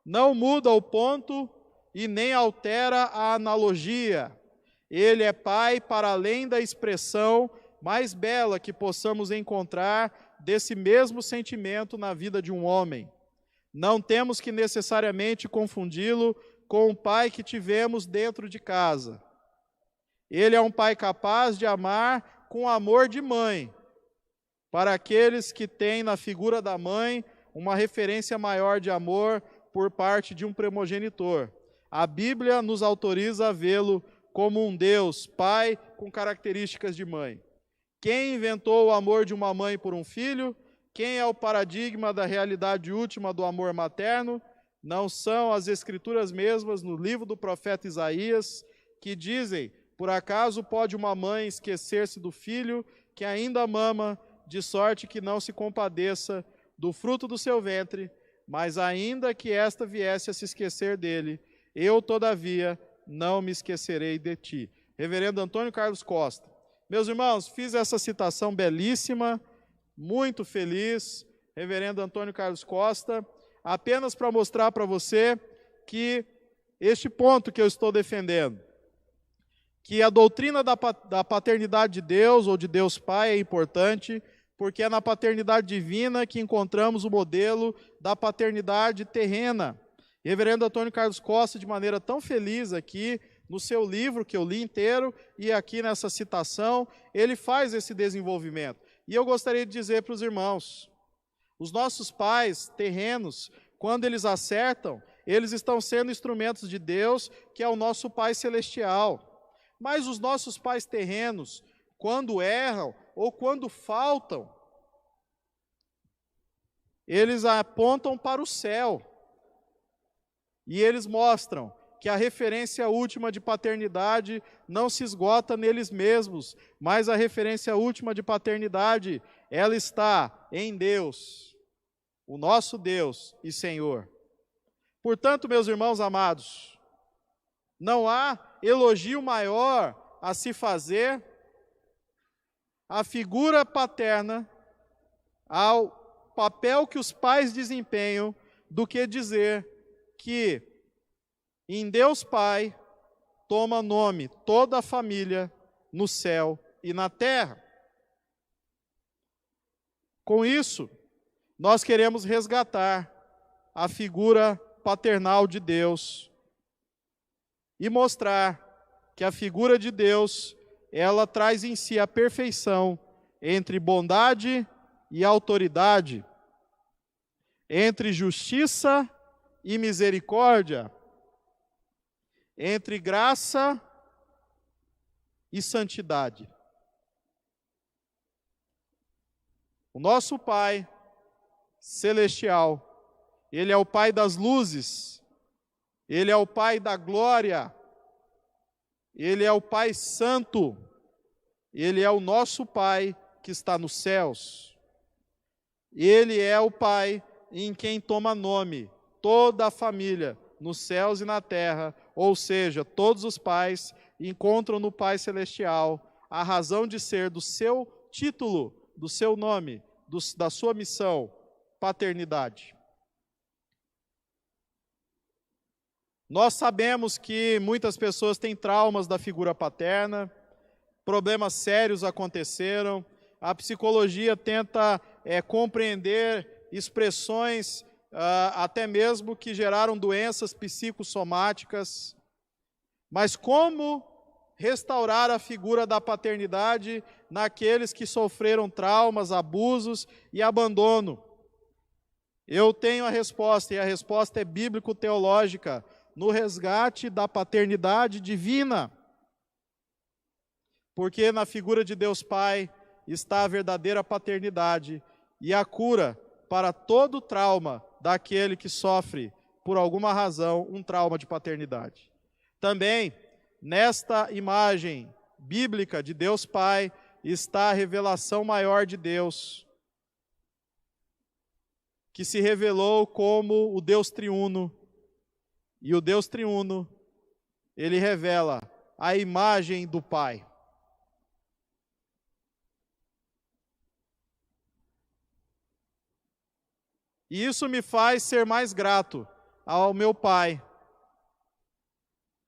não muda o ponto e nem altera a analogia. Ele é Pai para além da expressão mais bela que possamos encontrar desse mesmo sentimento na vida de um homem. Não temos que necessariamente confundi-lo com o pai que tivemos dentro de casa. Ele é um pai capaz de amar com amor de mãe, para aqueles que têm na figura da mãe uma referência maior de amor por parte de um primogenitor. A Bíblia nos autoriza a vê-lo como um Deus, Pai, com características de mãe. Quem inventou o amor de uma mãe por um filho? Quem é o paradigma da realidade última do amor materno? Não são as Escrituras mesmas, no livro do profeta Isaías, que dizem: por acaso pode uma mãe esquecer-se do filho que ainda mama, de sorte que não se compadeça do fruto do seu ventre, mas ainda que esta viesse a se esquecer dele, eu, todavia, não me esquecerei de ti. Reverendo Antônio Carlos Costa. Meus irmãos, fiz essa citação belíssima, muito feliz, Reverendo Antônio Carlos Costa, apenas para mostrar para você que este ponto que eu estou defendendo, que a doutrina da paternidade de Deus, ou de Deus Pai, é importante, porque é na paternidade divina que encontramos o modelo da paternidade terrena. E Reverendo Antônio Carlos Costa, de maneira tão feliz aqui, no seu livro, que eu li inteiro, e aqui nessa citação, ele faz esse desenvolvimento. E eu gostaria de dizer para os irmãos, os nossos pais terrenos, quando eles acertam, eles estão sendo instrumentos de Deus, que é o nosso Pai celestial. Mas os nossos pais terrenos, quando erram ou quando faltam, eles apontam para o céu. E eles mostram que a referência última de paternidade não se esgota neles mesmos, mas a referência última de paternidade, ela está em Deus, o nosso Deus e Senhor. Portanto, meus irmãos amados, não há elogio maior a se fazer à figura paterna, ao papel que os pais desempenham, do que dizer que em Deus Pai toma nome toda a família no céu e na terra. Com isso, nós queremos resgatar a figura paternal de Deus e mostrar que a figura de Deus, ela traz em si a perfeição entre bondade e autoridade, entre justiça e misericórdia, entre graça e santidade. O nosso Pai celestial. Ele é o Pai das luzes. Ele é o Pai da glória. Ele é o Pai santo. Ele é o nosso Pai que está nos céus. Ele é o Pai em quem toma nome toda a família, nos céus e na terra, ou seja, todos os pais encontram no Pai Celestial a razão de ser do seu título, do seu nome, da sua missão, paternidade. Nós sabemos que muitas pessoas têm traumas da figura paterna, problemas sérios aconteceram, a psicologia tenta compreender expressões até mesmo que geraram doenças psicossomáticas. Mas como restaurar a figura da paternidade naqueles que sofreram traumas, abusos e abandono? Eu tenho a resposta, e a resposta é bíblico-teológica, no resgate da paternidade divina. Porque na figura de Deus Pai está a verdadeira paternidade e a cura para todo trauma daquele que sofre, por alguma razão, um trauma de paternidade. Também, nesta imagem bíblica de Deus Pai, está a revelação maior de Deus, que se revelou como o Deus triuno. E o Deus triuno, ele revela a imagem do Pai. E isso me faz ser mais grato ao meu pai,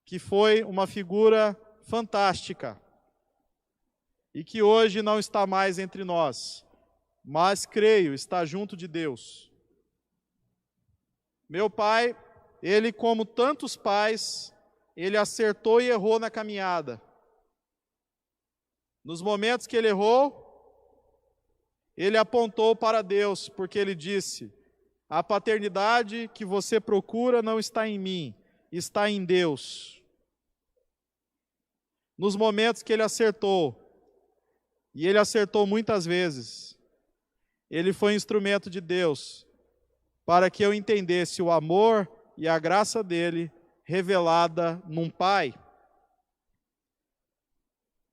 que foi uma figura fantástica e que hoje não está mais entre nós, mas creio, está junto de Deus. Meu pai, ele como tantos pais, ele acertou e errou na caminhada. Nos momentos que ele errou, ele apontou para Deus, porque ele disse: a paternidade que você procura não está em mim, está em Deus. Nos momentos que ele acertou, e ele acertou muitas vezes, ele foi instrumento de Deus para que eu entendesse o amor e a graça dele revelada num pai.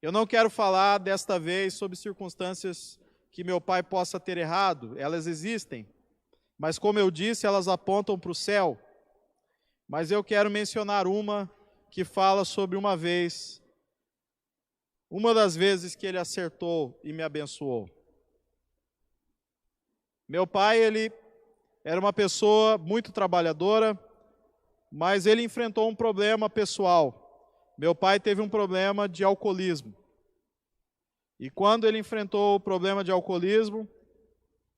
Eu não quero falar desta vez sobre circunstâncias que meu pai possa ter errado, elas existem, mas como eu disse, elas apontam para o céu. Mas eu quero mencionar uma que fala sobre uma das vezes que ele acertou e me abençoou. Meu pai, ele era uma pessoa muito trabalhadora, mas ele enfrentou um problema pessoal. Meu pai teve um problema de alcoolismo. E quando ele enfrentou o problema de alcoolismo,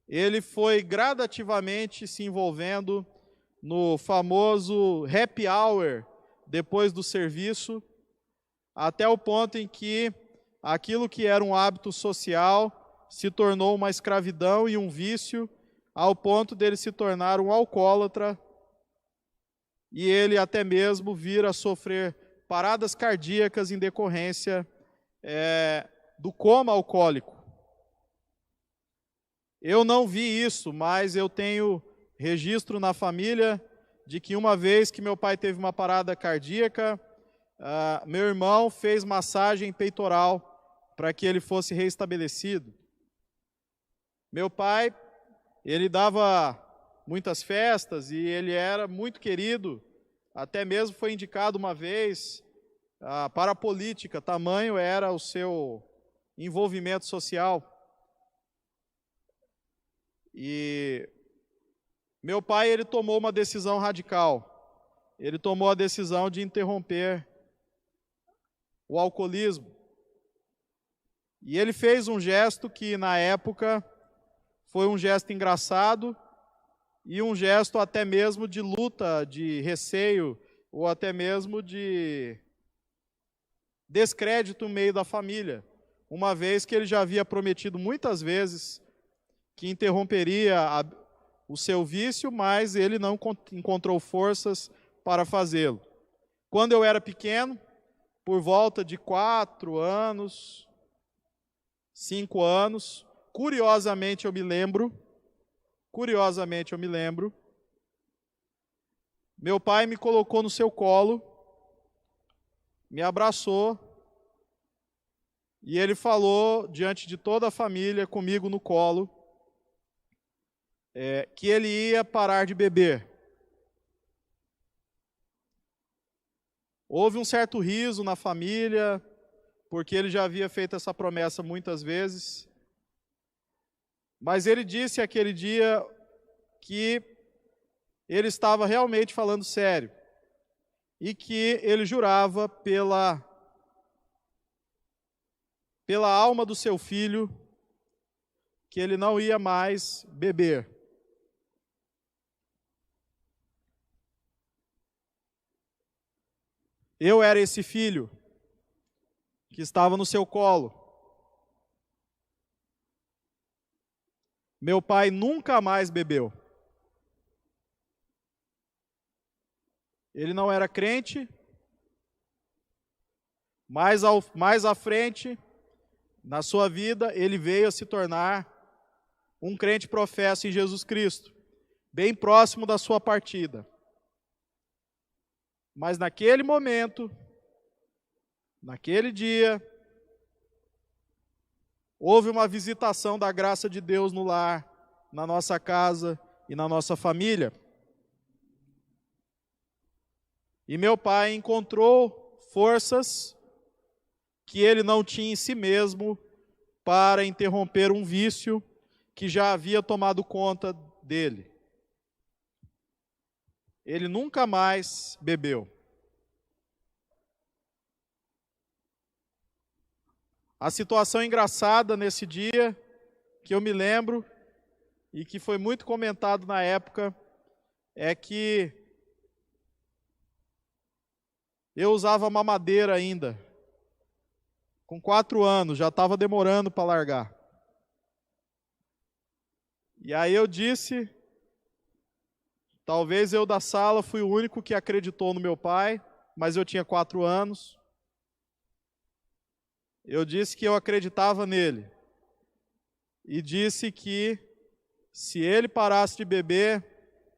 ele foi gradativamente se envolvendo no famoso happy hour depois do serviço, até o ponto em que aquilo que era um hábito social se tornou uma escravidão e um vício, ao ponto dele se tornar um alcoólatra, e ele até mesmo vir a sofrer paradas cardíacas em decorrência do coma alcoólico. Eu não vi isso, mas eu tenho registro na família de que uma vez que meu pai teve uma parada cardíaca, meu irmão fez massagem peitoral para que ele fosse reestabelecido. Meu pai, ele dava muitas festas e ele era muito querido, até mesmo foi indicado uma vez para a política, tamanho era o seu envolvimento social. E meu pai, ele tomou uma decisão radical. Ele tomou a decisão de interromper o alcoolismo. E ele fez um gesto que, na época, foi um gesto engraçado e um gesto até mesmo de luta, de receio, ou até mesmo de descrédito no meio da família, uma vez que ele já havia prometido muitas vezes que interromperia o seu vício, mas ele não encontrou forças para fazê-lo. Quando eu era pequeno, por volta de 4 anos, 5 anos, curiosamente eu me lembro curiosamente eu me lembro, meu pai me colocou no seu colo, me abraçou, e ele falou diante de toda a família, comigo no colo, que ele ia parar de beber. Houve um certo riso na família, porque ele já havia feito essa promessa muitas vezes. Mas ele disse aquele dia que ele estava realmente falando sério e que ele jurava pela alma do seu filho que ele não ia mais beber. Eu era esse filho que estava no seu colo. Meu pai nunca mais bebeu. Ele não era crente, mais à frente, na sua vida, ele veio a se tornar um crente professo em Jesus Cristo, bem próximo da sua partida. Mas naquele momento, naquele dia, houve uma visitação da graça de Deus no lar, na nossa casa e na nossa família. E meu pai encontrou forças que ele não tinha em si mesmo para interromper um vício que já havia tomado conta dele. Ele nunca mais bebeu. A situação engraçada nesse dia, que eu me lembro, e que foi muito comentado na época, é que eu usava mamadeira ainda. Com 4 anos, já estava demorando para largar. E aí eu disse, talvez eu da sala fui o único que acreditou no meu pai, mas eu tinha 4 anos. Eu disse que eu acreditava nele. E disse que se ele parasse de beber,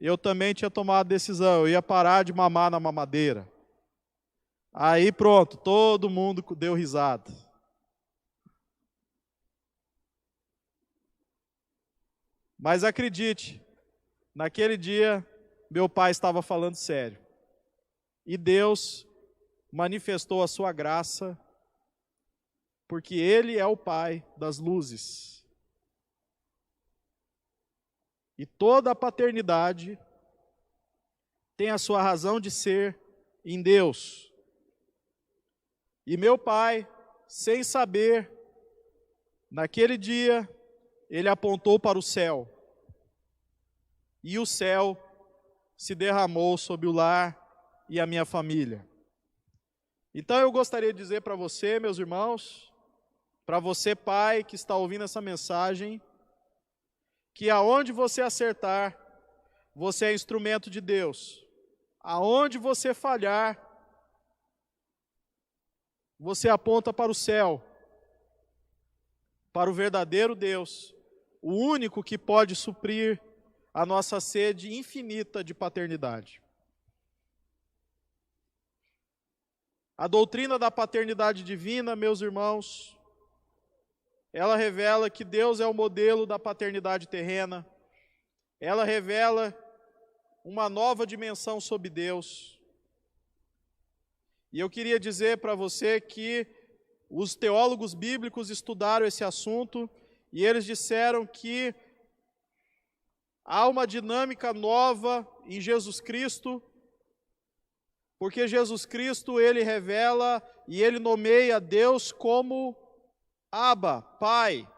eu também tinha tomado decisão, eu ia parar de mamar na mamadeira. Aí pronto, todo mundo deu risada. Mas acredite, naquele dia, meu pai estava falando sério. E Deus manifestou a sua graça, porque Ele é o Pai das luzes. E toda a paternidade tem a sua razão de ser em Deus. E meu pai, sem saber, naquele dia, ele apontou para o céu. E o céu se derramou sobre o lar e a minha família. Então eu gostaria de dizer para você, meus irmãos, para você pai que está ouvindo essa mensagem, que aonde você acertar, você é instrumento de Deus. Aonde você falhar, você aponta para o céu, para o verdadeiro Deus, o único que pode suprir a nossa sede infinita de paternidade. A doutrina da paternidade divina, meus irmãos, ela revela que Deus é o modelo da paternidade terrena. Ela revela uma nova dimensão sobre Deus. E eu queria dizer para você que os teólogos bíblicos estudaram esse assunto e eles disseram que há uma dinâmica nova em Jesus Cristo, porque Jesus Cristo, ele revela e ele nomeia Deus como Abba, Pai.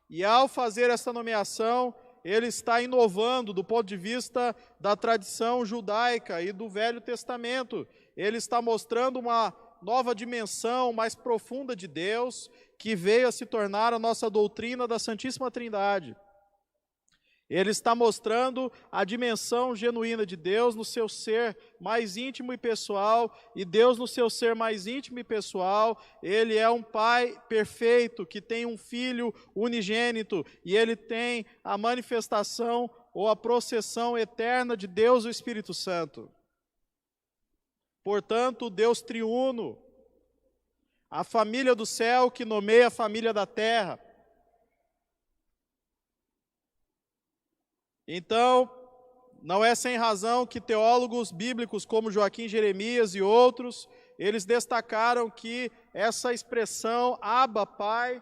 E ao fazer essa nomeação, ele está inovando do ponto de vista da tradição judaica e do Velho Testamento. Ele está mostrando uma nova dimensão mais profunda de Deus, que veio a se tornar a nossa doutrina da Santíssima Trindade. Ele está mostrando a dimensão genuína de Deus no seu ser mais íntimo e pessoal, e Deus no seu ser mais íntimo e pessoal, Ele é um Pai perfeito, que tem um Filho unigênito, e Ele tem a manifestação ou a processão eterna de Deus, o Espírito Santo. Portanto, Deus triuno, a família do céu que nomeia a família da terra. Então, não é sem razão que teólogos bíblicos como Joaquim Jeremias e outros, eles destacaram que essa expressão Abba, Pai,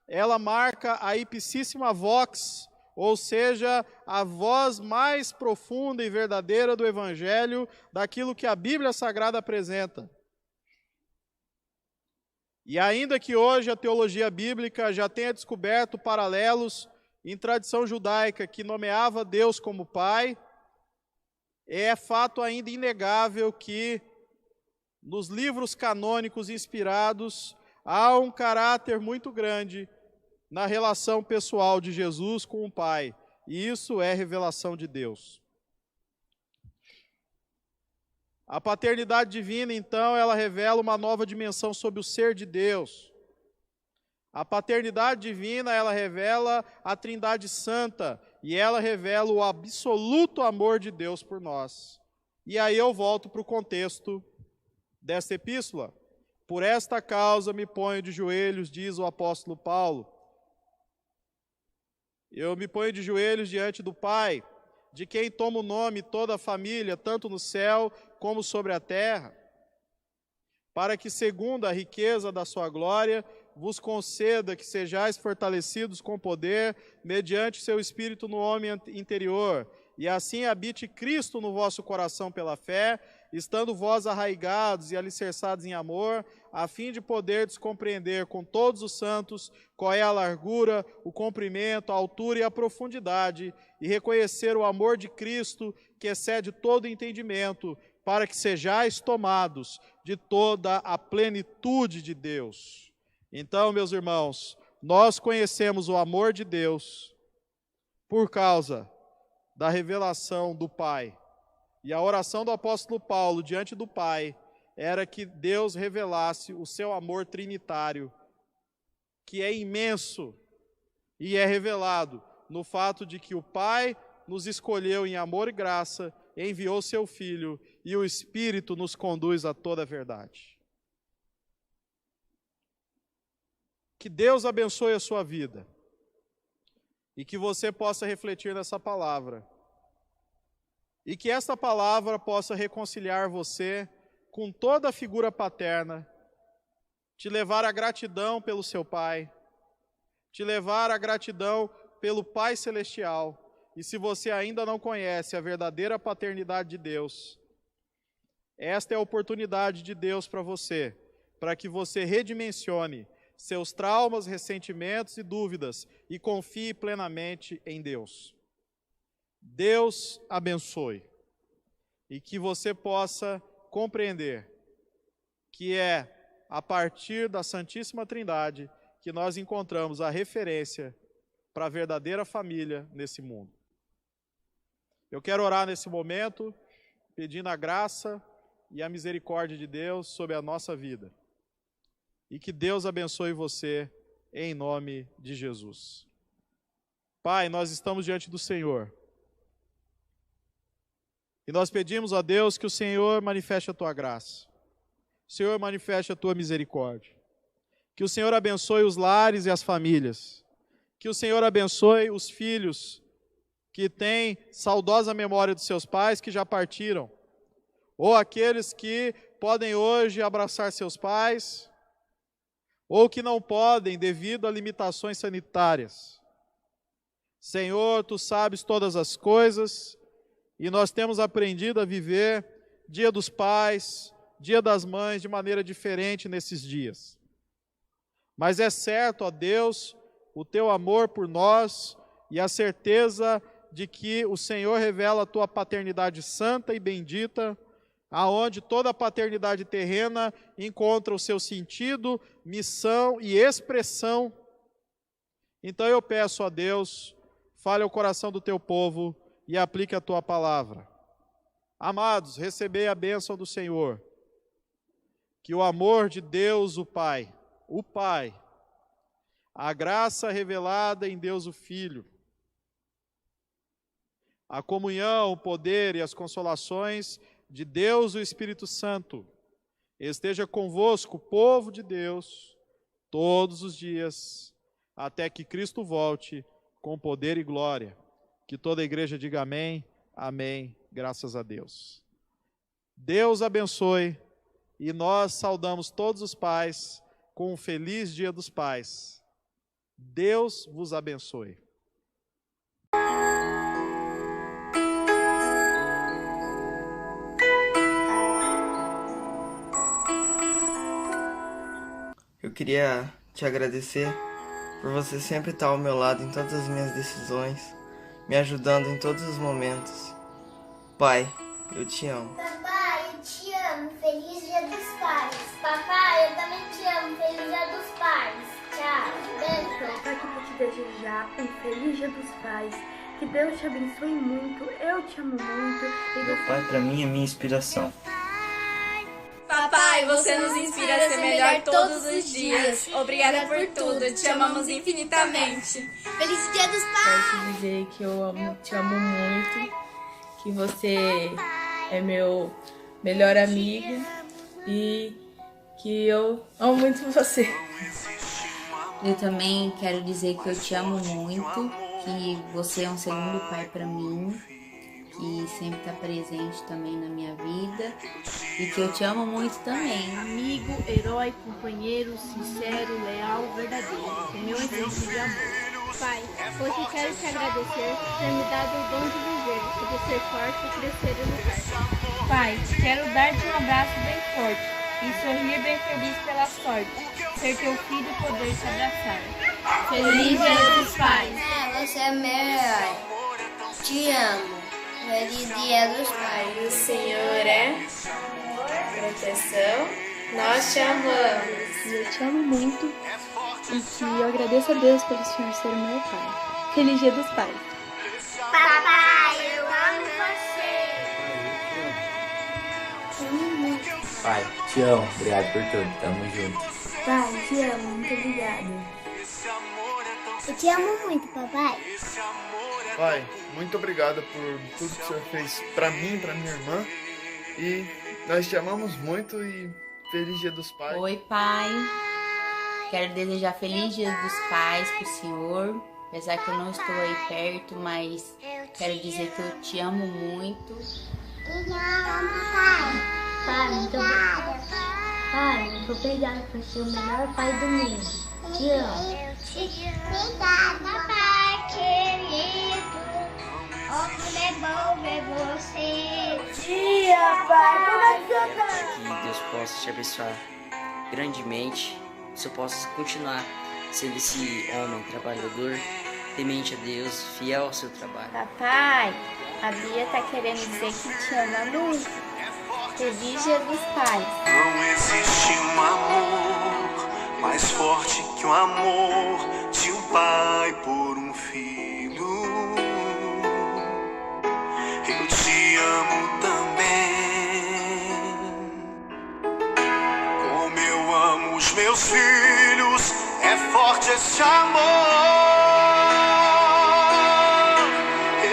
ela marca a ipsíssima vox, ou seja, a voz mais profunda e verdadeira do Evangelho, daquilo que a Bíblia Sagrada apresenta. E ainda que hoje a teologia bíblica já tenha descoberto paralelos em tradição judaica que nomeava Deus como Pai, é fato ainda inegável que nos livros canônicos inspirados há um caráter muito grande na relação pessoal de Jesus com o Pai. E isso é revelação de Deus. A paternidade divina, então, ela revela uma nova dimensão sobre o ser de Deus. A paternidade divina, ela revela a Trindade Santa, e ela revela o absoluto amor de Deus por nós. E aí eu volto para o contexto desta epístola. Por esta causa me ponho de joelhos, diz o apóstolo Paulo. Eu me ponho de joelhos diante do Pai, de quem toma o nome toda a família, tanto no céu como sobre a terra, para que, segundo a riqueza da sua glória, vos conceda que sejais fortalecidos com poder, mediante seu Espírito no homem interior, e assim habite Cristo no vosso coração pela fé, estando vós arraigados e alicerçados em amor, a fim de poderdes compreender com todos os santos qual é a largura, o comprimento, a altura e a profundidade, e reconhecer o amor de Cristo, que excede todo entendimento, para que sejais tomados de toda a plenitude de Deus. Então, meus irmãos, nós conhecemos o amor de Deus por causa da revelação do Pai. E a oração do apóstolo Paulo diante do Pai era que Deus revelasse o seu amor trinitário, que é imenso e é revelado no fato de que o Pai nos escolheu em amor e graça, enviou seu Filho e o Espírito nos conduz a toda a verdade. Que Deus abençoe a sua vida e que você possa refletir nessa palavra. E que esta palavra possa reconciliar você com toda a figura paterna, te levar à gratidão pelo seu Pai, te levar à gratidão pelo Pai Celestial. E se você ainda não conhece a verdadeira paternidade de Deus, esta é a oportunidade de Deus para você, para que você redimensione seus traumas, ressentimentos e dúvidas e confie plenamente em Deus. Deus abençoe e que você possa compreender que é a partir da Santíssima Trindade que nós encontramos a referência para a verdadeira família nesse mundo. Eu quero orar nesse momento, pedindo a graça e a misericórdia de Deus sobre a nossa vida. E que Deus abençoe você em nome de Jesus. Pai, nós estamos diante do Senhor. E nós pedimos a Deus que o Senhor manifeste a tua graça. O Senhor manifeste a tua misericórdia. Que o Senhor abençoe os lares e as famílias. Que o Senhor abençoe os filhos que têm saudosa memória dos seus pais que já partiram. Ou aqueles que podem hoje abraçar seus pais, ou que não podem devido a limitações sanitárias. Senhor, tu sabes todas as coisas, e nós temos aprendido a viver Dia dos Pais, Dia das Mães, de maneira diferente nesses dias. Mas é certo, ó Deus, o teu amor por nós e a certeza de que o Senhor revela a tua paternidade santa e bendita, aonde toda a paternidade terrena encontra o seu sentido, missão e expressão. Então eu peço a Deus, fale ao coração do teu povo e aplique a tua palavra. Amados, recebei a bênção do Senhor. Que o amor de Deus, o Pai, a graça revelada em Deus o Filho, a comunhão, o poder e as consolações de Deus, o Espírito Santo, esteja convosco, povo de Deus, todos os dias, até que Cristo volte com poder e glória. Que toda a igreja diga amém, amém, graças a Deus. Deus abençoe e nós saudamos todos os pais com um feliz Dia dos Pais. Deus vos abençoe. Eu queria te agradecer por você sempre estar ao meu lado em todas as minhas decisões, me ajudando em todos os momentos. Pai, eu te amo. Papai, eu te amo. Feliz Dia dos Pais. Papai, eu também te amo. Feliz Dia dos Pais. Tchau. Beijo. Estou aqui para te desejar um feliz Dia dos Pais. Que Deus te abençoe muito. Eu te amo muito. Meu pai, para mim, é minha inspiração. Papai, você nos inspira a ser melhor todos os dias. Obrigada por tudo. Te amamos infinitamente. Feliz Dia dos Pais. Quero te dizer que eu te amo muito, que você é meu melhor amigo e que eu amo muito você. Eu também quero dizer que eu te amo muito, que você é um segundo pai para mim, que sempre está presente também na minha vida e que eu te amo muito também. Amigo, herói, companheiro, sincero, leal, verdadeiro. O meu exemplo de amor. Pai, hoje quero te agradecer por ter me dado o dom de viver, de ser forte e crescer e lutar. Pai, quero dar-te um abraço bem forte e sorrir bem feliz pela sorte, ser teu filho e poder te abraçar. Feliz Dia dos Pais. Você é meu herói. Te amo. Feliz Dia dos Pais. O Senhor é proteção. Nós te amamos. Eu te amo muito e que eu agradeço a Deus pelo Senhor ser meu pai. Feliz Dia dos Pais. Papai, eu amo você. Te amo muito. Pai, te amo. Obrigado por tudo. Tamo junto. Pai, te amo. Muito obrigada. Eu te amo muito, papai. Pai, muito obrigado por tudo que o Senhor fez pra mim e pra minha irmã. E nós te amamos muito e feliz Dia dos Pais. Oi, pai. Quero desejar feliz Dia dos Pais pro senhor. Apesar que eu não estou aí perto, mas quero dizer que eu te amo muito. Pai, muito obrigada. Pai, muito obrigada por ser o melhor pai do mundo. Te amo. Obrigada, pai querido. Como é bom ver você. Dia, pai, como é que você tá? Que Deus possa te abençoar grandemente, que você possa continuar sendo esse homem trabalhador, temente a Deus, fiel ao seu trabalho. Papai, a Bia tá querendo dizer que te ama muito. Feliz Dia dos Pais. Não existe um amor mais forte que o amor de um pai por um filho. Eu te amo também, como eu amo os meus filhos. É forte esse amor.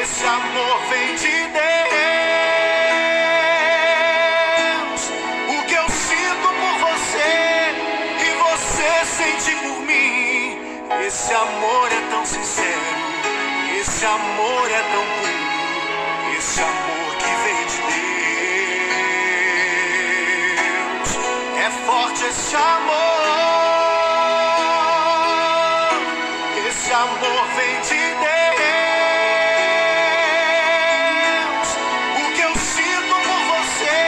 Esse amor vem de Deus. O que eu sinto por você e você sente por mim. Esse amor é tão sincero. Esse amor é tão puro. Esse amor que vem de Deus. É forte esse amor. Esse amor vem de Deus. O que eu sinto por você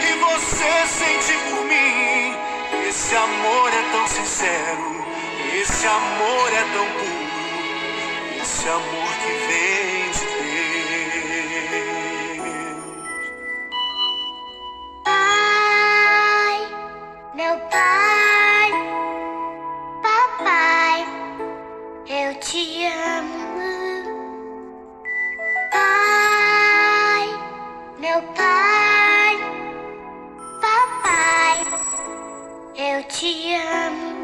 e você sente por mim. Esse amor é tão sincero. Esse amor é tão puro. Esse amor que vem de Deus. Pai, meu pai, papai, eu te amo. Pai, meu pai, papai, eu te amo.